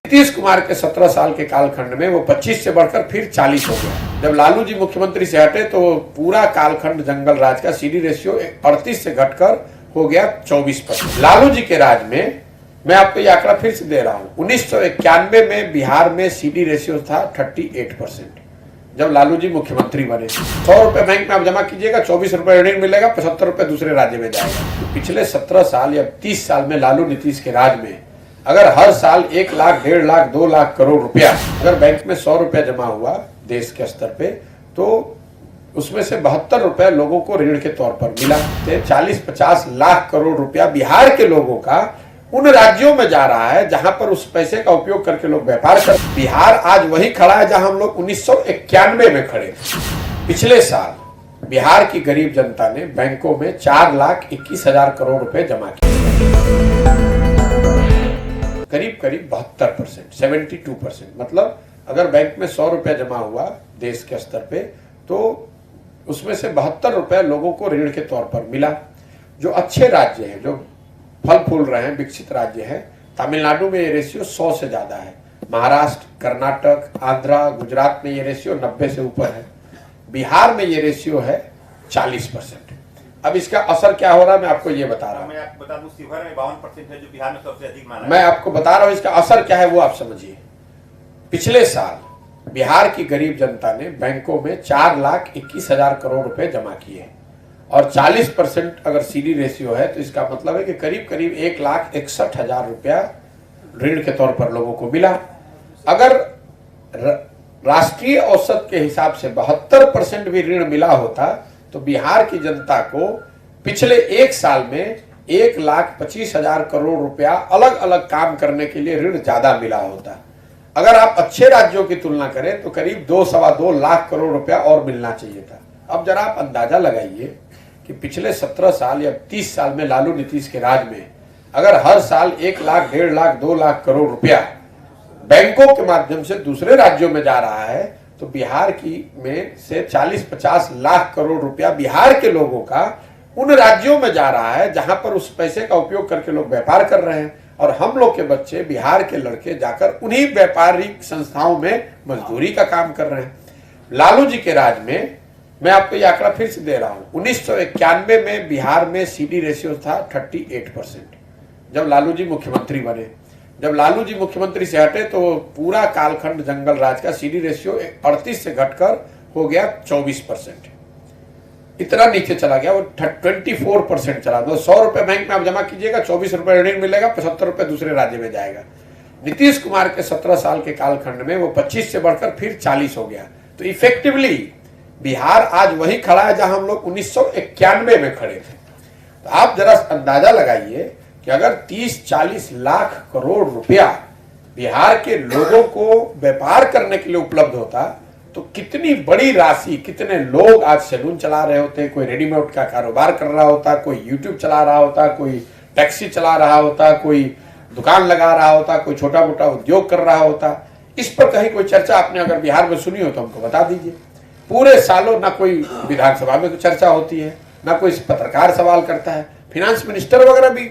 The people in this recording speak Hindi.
नीतीश कुमार के 17 साल के कालखंड में वो 25 से बढ़कर फिर 40 हो गया। जब लालू जी मुख्यमंत्री से हटे तो पूरा कालखंड जंगल राज का सीडी रेशियो 38 से घटकर हो गया 24%। लालू जी के राज में, मैं आपको ये आंकड़ा फिर से दे रहा हूँ, 1991 में बिहार में सीडी रेशियो था 38%। जब लालू जी मुख्यमंत्री बने 100 रुपए बैंक में आप जमा कीजिएगा, 24 रुपए ऋण मिलेगा, 75 रुपए दूसरे राज्य में जाएगा। तो पिछले 17 साल या 30 साल में लालू नीतीश के राज में अगर हर साल 1 लाख, 1.5 लाख, 2 लाख करोड़ रुपया अगर बैंक में 100 रुपया जमा हुआ देश के स्तर पे, तो उसमें से 72 रुपए लोगों को ऋण के तौर पर मिला। 40-50 लाख करोड़ रुपया बिहार के लोगों का उन राज्यों में जा रहा है जहां पर उस पैसे का उपयोग करके लोग व्यापार कर। बिहार आज वही खड़ा है जहां हम लोग 1991 में खड़े थे। पिछले साल बिहार की गरीब जनता ने बैंकों में 4,21,000 करोड़ रुपए जमा किए, करीब 72%, 72%। मतलब अगर बैंक में 100 रुपया जमा हुआ देश के स्तर पे, तो उसमें से 72 रुपए लोगों को ऋण के तौर पर मिला। जो अच्छे राज्य हैं, जो फल फूल रहे हैं, विकसित राज्य हैं, तमिलनाडु में ये रेशियो 100 से ज्यादा है, महाराष्ट्र, कर्नाटक, आंध्रा, गुजरात में ये रेशियो 90 से ऊपर है, बिहार में ये रेशियो है 40%। अब इसका असर क्या हो रहा है मैं आपको ये बता रहा हूँ। मैं आपको बता दूं, शिवहर में 52% है, जो बिहार में सबसे अधिक माना है। मैं आपको बता रहा हूँ इसका असर क्या है वो आप समझिए। पिछले साल बिहार की गरीब जनता ने बैंकों में 4,21,000 करोड़ रुपए जमा किए और 40% अगर सीडी रेशियो है तो इसका मतलब है कि करीब करीब 1,61,000 रुपया ऋण के तौर पर लोगों को मिला। अगर राष्ट्रीय औसत के हिसाब से 72% भी ऋण मिला होता तो बिहार की जनता को पिछले एक साल में 1,25,000 करोड़ रुपया अलग अलग काम करने के लिए ऋण ज्यादा मिला होता। अगर आप अच्छे राज्यों की तुलना करें तो करीब 2-2.25 लाख करोड़ रुपया और मिलना चाहिए था। अब जरा आप अंदाजा लगाइए कि पिछले 17 साल या 30 साल में लालू नीतीश के राज में अगर हर साल 1 लाख, 1.5 लाख, 2 लाख करोड़ रुपया बैंकों के माध्यम से दूसरे राज्यों में जा रहा है, तो बिहार की में से 40-50 लाख करोड़ रुपया बिहार के लोगों का उन राज्यों में जा रहा है जहां पर उस पैसे का उपयोग करके लोग व्यापार कर रहे हैं, और हम लोग के बच्चे, बिहार के लड़के जाकर उन्हीं व्यापारिक संस्थाओं में मजदूरी का काम कर रहे हैं। लालू जी के राज में, मैं आपको ये आंकड़ा फिर से दे रहा हूं, 1991 में बिहार में सीडी रेशियो था 38%। जब लालू जी मुख्यमंत्री बने, जब लालू जी मुख्यमंत्री से हटे तो पूरा कालखंड जंगल राज का सीडी रेशियो 38 से घटकर हो गया 24%। इतना नीचे चला गया, वो 24% चला। तो 100 रुपए बैंक में आप जमा कीजिएगा, 24 रुपए ऋण मिलेगा, 75 रुपए दूसरे राज्य में जाएगा। नीतीश कुमार के 17 साल के कालखंड में वो 25 से बढ़कर फिर 40 हो गया। तो इफेक्टिवली बिहार आज वही खड़ा है जहां हम लोग 1991 में खड़े थे। तो आप जरा अंदाजा लगाइए कि अगर 30-40 लाख करोड़ रुपया बिहार के लोगों को व्यापार करने के लिए उपलब्ध होता तो कितनी बड़ी राशि, कितने लोग आज सैलून चला रहे होते, कोई रेडीमेड का कारोबार कर रहा होता, कोई यूट्यूब चला रहा होता, कोई टैक्सी चला रहा होता, कोई दुकान लगा रहा होता, कोई छोटा मोटा उद्योग कर रहा होता। इस पर कहीं कोई चर्चा आपने अगर बिहार में सुनी हो तो हमको बता दीजिए। पूरे सालों ना कोई विधानसभा में चर्चा होती है, ना कोई पत्रकार सवाल करता है, फाइनेंस मिनिस्टर वगैरह भी